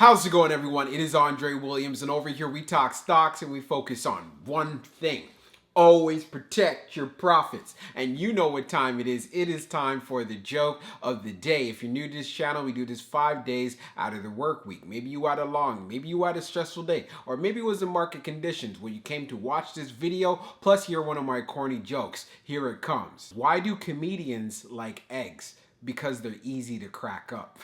How's it going, everyone? It is Andre Williams, and over here we talk stocks and we focus on one thing. Always protect your profits. And you know what time it is. It is time for the joke of the day. If you're new to this channel, we do this 5 days out of the work week. Maybe you had a long, maybe you had a stressful day, or maybe it was the market conditions where you came to watch this video, plus hear one of my corny jokes. Here it comes. Why do comedians like eggs? Because they're easy to crack up.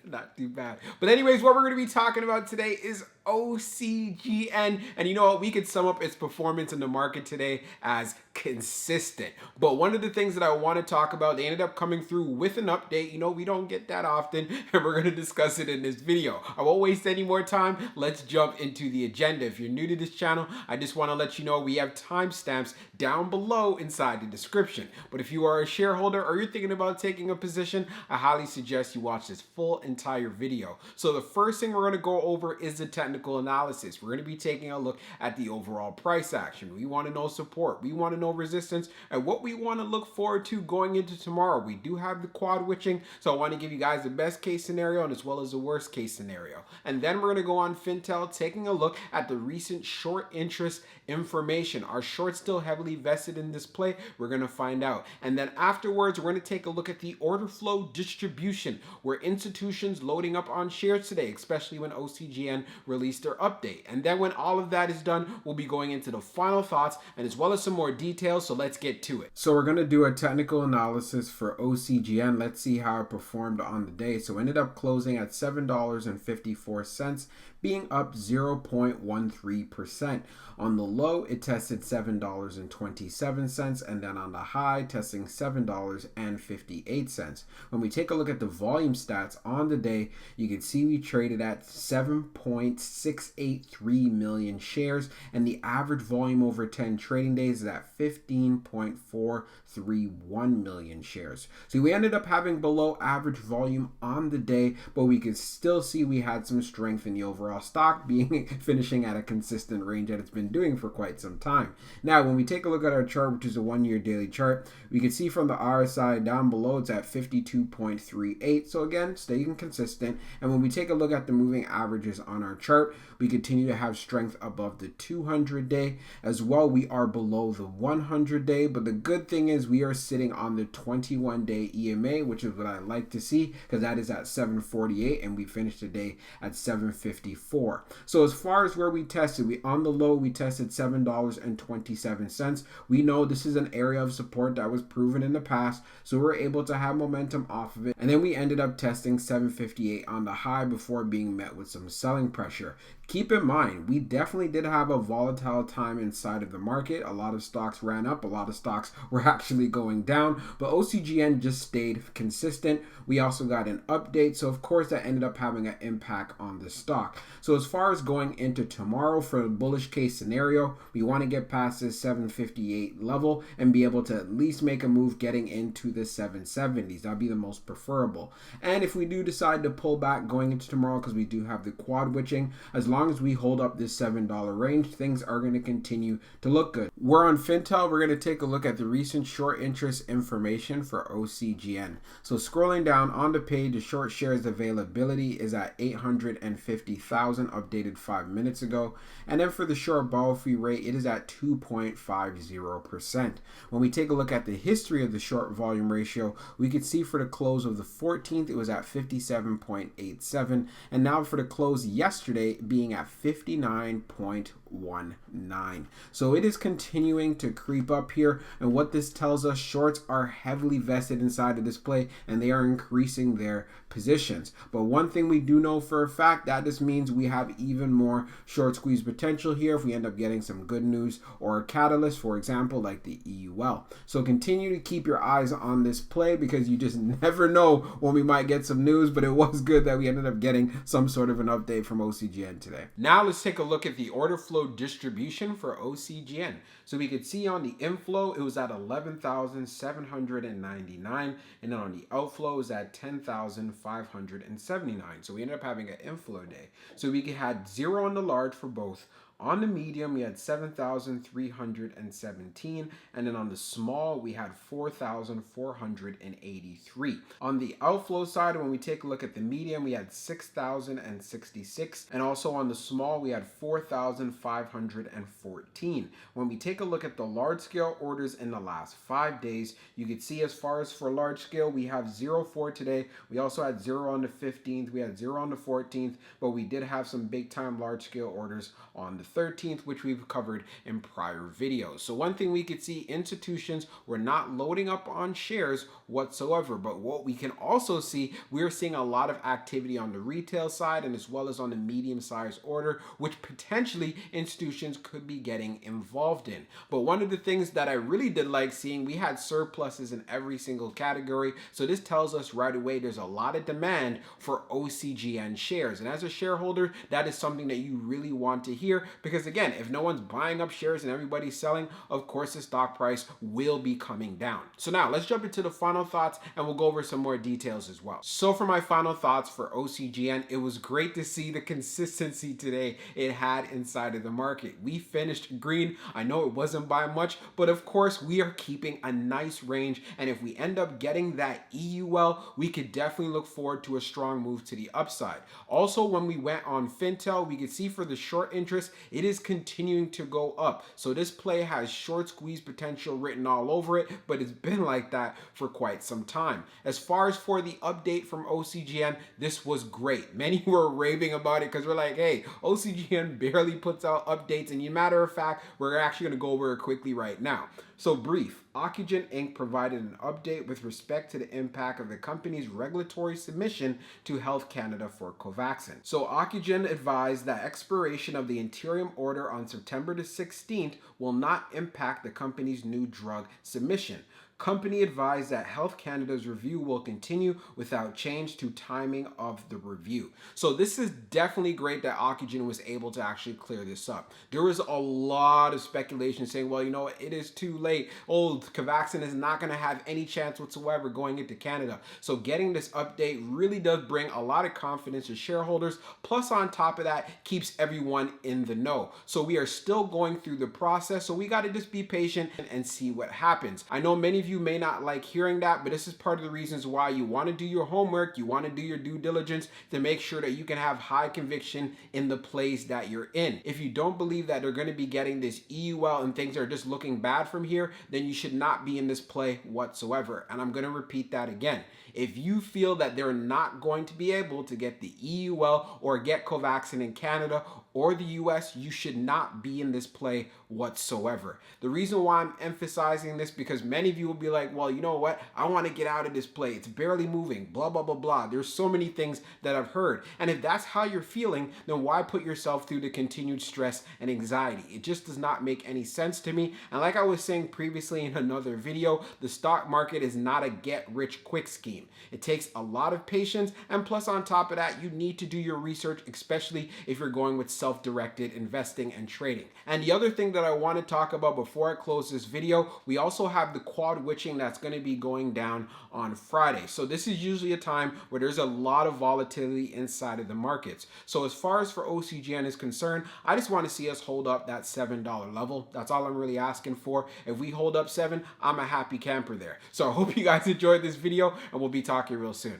Not too bad. But anyways, what we're going to be talking about today is OCGN. And you know what? We could sum up its performance in the market today as consistent. But one of the things that I want to talk about, they ended up coming through with an update. You know, we don't get that often, and we're going to discuss it in this video. I won't waste any more time. Let's jump into the agenda. If you're new to this channel, I just want to let you know we have timestamps down below inside the description. But if you are a shareholder or you're thinking about taking a position, I highly suggest you watch this full entire video. So the first thing we're going to go over is the technical analysis. We're going to be taking a look at the overall price action. We want to know support. We want to know resistance and what we want to look forward to going into tomorrow. We do have the quad witching, so I want to give you guys the best case scenario and as well as the worst case scenario. And then we're going to go on Fintel, taking a look at the recent short interest information. Are shorts still heavily vested in this play? We're going to find out. And then afterwards, we're going to take a look at the order flow distribution, where institutions loading up on shares today, especially when OCGN released their update. And then when all of that is done, we'll be going into the final thoughts and as well as some more details. So let's get to it. So we're going to do a technical analysis for OCGN. Let's see how it performed on the day. So it ended up closing at $7.54, being up 0.13%. On the low, it tested $7.27, and then on the high, testing $7.58. When we take a look at the volume stats on the day, you can see we traded at 7.683 million shares, and the average volume over 10 trading days is at 15.431 million shares. So we ended up having below average volume on the day, but we could still see we had some strength in the overall stock, being finishing at a consistent range that it's been doing for quite some time. Now, when we take a look at our chart, which is a 1-year daily chart, we can see from the RSI down below, it's at 52.38. So again, staying consistent. And when we take a look at the moving averages on our chart, we continue to have strength above the 200-day. As well, we are below the 100-day. But the good thing is we are sitting on the 21-day EMA, which is what I like to see, because that is at 748, and we finished the day at 754. So as far as where we tested, on the low, we tested $7.27. We know this is an area of support that was proven in the past, so we're able to have momentum off of it. And then we ended up testing 758 on the high before being met with some selling pressure. Keep in mind, we definitely did have a volatile time inside of the market. A lot of stocks ran up, a lot of stocks were actually going down, but OCGN just stayed consistent. We also got an update, so of course that ended up having an impact on the stock. So as far as going into tomorrow for the bullish case scenario, we want to get past this 758 level and be able to at least make a move getting into the 770s. That'd be the most preferable. And if we do decide to pull back going into tomorrow, because we do have the quad witching, as long as we hold up this $7 range, things are going to continue to look good. We're on Fintel. We're going to take a look at the recent short interest information for OCGN. So scrolling down on the page, the short shares availability is at 850,000, updated 5 minutes ago. And then for the short borrow fee rate, it is at 2.50%. When we take a look at the history of the short volume ratio, we could see for the close of the 14th, it was at 57.87. And now for the close yesterday, being at 59.19. So it is continuing to creep up here, and what this tells us, shorts are heavily vested inside of this play and they are increasing their positions. But one thing we do know for a fact, that just means we have even more short squeeze potential here if we end up getting some good news or a catalyst, for example, like the EUL. So continue to keep your eyes on this play, because you just never know when we might get some news, but it was good that we ended up getting some sort of an update from OCGN today. Now let's take a look at the order flow distribution for OCGN. So we could see on the inflow, it was at 11,799, and then on the outflow, it was at 10,579. So we ended up having an inflow day. So we had 0 on the large for both On the medium, we had 7,317, and then on the small, we had 4,483. On the outflow side, when we take a look at the medium, we had 6,066, and also on the small, we had 4,514. When we take a look at the large scale orders in the last 5 days, you can see as far as for large scale, we have 0 for today. We also had 0 on the 15th, we had 0 on the 14th, but we did have some big time large scale orders on the 13th, which we've covered in prior videos. So one thing we could see, institutions were not loading up on shares whatsoever, but what we can also see, we're seeing a lot of activity on the retail side and as well as on the medium sized order, which potentially institutions could be getting involved in. But one of the things that I really did like seeing, we had surpluses in every single category. So this tells us right away there's a lot of demand for OCGN shares. And as a shareholder, that is something that you really want to hear, because again, if no one's buying up shares and everybody's selling, of course the stock price will be coming down. So now let's jump into the final thoughts and we'll go over some more details as well. So for my final thoughts for OCGN, it was great to see the consistency today it had inside of the market. We finished green. I know it wasn't by much, but of course we are keeping a nice range, and if we end up getting that EUL, we could definitely look forward to a strong move to the upside. Also, when we went on Fintel, we could see for the short interest, it is continuing to go up. So this play has short squeeze potential written all over it, but it's been like that for quite some time. As far as for the update from OCGN, this was great. Many were raving about it because we're like, hey, OCGN barely puts out updates, and as a matter of fact, we're actually going to go over it quickly right now. So brief, Ocugen Inc. provided an update with respect to the impact of the company's regulatory submission to Health Canada for Covaxin. So Ocugen advised that expiration of the interim order on September the 16th will not impact the company's new drug submission. Company advised that Health Canada's review will continue without change to timing of the review. So this is definitely great that Ocugen was able to actually clear this up. There was a lot of speculation saying, well, you know, it is too late. Oh, Covaxin is not going to have any chance whatsoever going into Canada. So getting this update really does bring a lot of confidence to shareholders. Plus, on top of that, keeps everyone in the know. So we are still going through the process. So we got to just be patient and see what happens. I know many of you may not like hearing that, but this is part of the reasons why you want to do your homework, you want to do your due diligence to make sure that you can have high conviction in the plays that you're in. If you don't believe that they're going to be getting this EUL and things are just looking bad from here, then you should not be in this play whatsoever. And I'm going to repeat that again. If you feel that they're not going to be able to get the EUL or get Covaxin in Canada or the US, you should not be in this play whatsoever. The reason why I'm emphasizing this, because many of you will be like, well, you know what? I want to get out of this play. It's barely moving, blah, blah, blah, blah. There's so many things that I've heard. And if that's how you're feeling, then why put yourself through the continued stress and anxiety? It just does not make any sense to me. And like I was saying previously in another video, the stock market is not a get-rich-quick scheme. It takes a lot of patience, and plus on top of that, you need to do your research, especially if you're going with self-directed investing and trading. And the other thing that I want to talk about before I close this video, we also have the quad witching that's going to be going down on Friday. So this is usually a time where there's a lot of volatility inside of the markets. So as far as for OCGN is concerned, I just want to see us hold up that $7 level. That's all I'm really asking for. If we hold up 7, I'm a happy camper there. So I hope you guys enjoyed this video, and we'll be talking real soon.